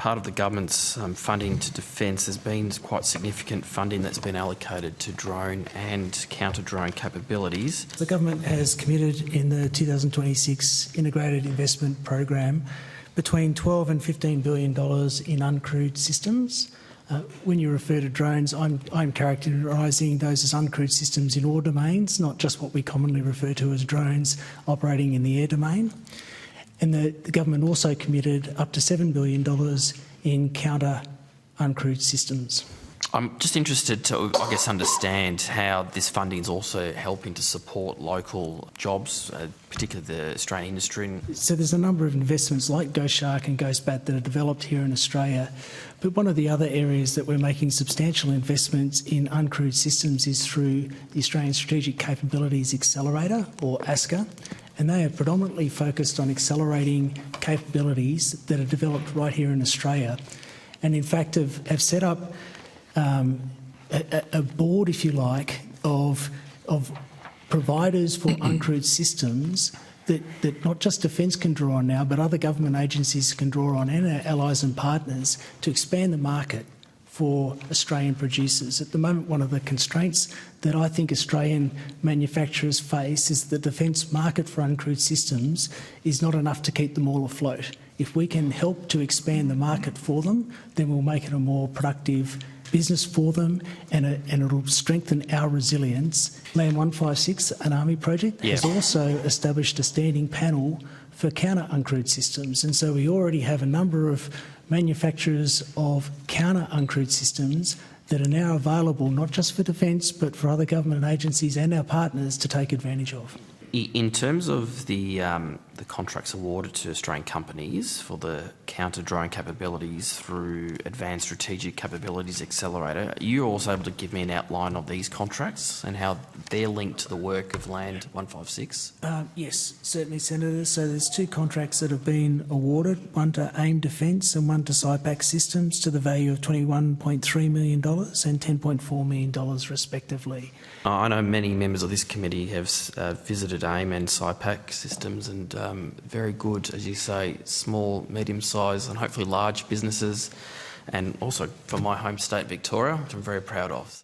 part of the government's funding to defence, there's been quite significant funding that's been allocated to drone and counter-drone capabilities. The government has committed in the 2026 Integrated Investment Program between $12 and $15 billion in uncrewed systems. When you refer to drones, I'm characterising those as uncrewed systems in all domains, not just what we commonly refer to as drones operating in the air domain. And the government also committed up to $7 billion in counter-uncrewed systems. I'm just interested to, understand how this funding is also helping to support local jobs, particularly the Australian industry. So there's a number of investments like Ghost Shark and Ghost Bat that are developed here in Australia. But one of the other areas that we're making substantial investments in uncrewed systems is through the Australian Strategic Capabilities Accelerator, or ASCA. And they are predominantly focused on accelerating capabilities that are developed right here in Australia. And in fact have set up a board, if you like, of providers for uncrewed systems that not just Defence can draw on now, but other government agencies can draw on, and our allies and partners, to expand the market for Australian producers. At the moment, one of the constraints that I think Australian manufacturers face is the defence market for uncrewed systems is not enough to keep them all afloat. If we can help to expand the market for them, then we'll make it a more productive business for them, and it'll strengthen our resilience. Land 156, an Army project, has also established a standing panel for counter-uncrewed systems. And so we already have a number of manufacturers of counter-uncrewed systems that are now available not just for Defence but for other government agencies and our partners to take advantage of. In terms of the contracts awarded to Australian companies for the counter-drone capabilities through Advanced Strategic Capabilities Accelerator, are you also able to give me an outline of these contracts and how they're linked to the work of Land 156? Yes, certainly, Senator. So there's two contracts that have been awarded, one to AIM Defence and one to SYPAQ Systems, to the value of $21.3 million and $10.4 million respectively. I know many members of this committee have visited AIM and SYPAQ Systems, and very good, as you say, small, medium-sized and hopefully large businesses, and also for my home state, Victoria, which I'm very proud of.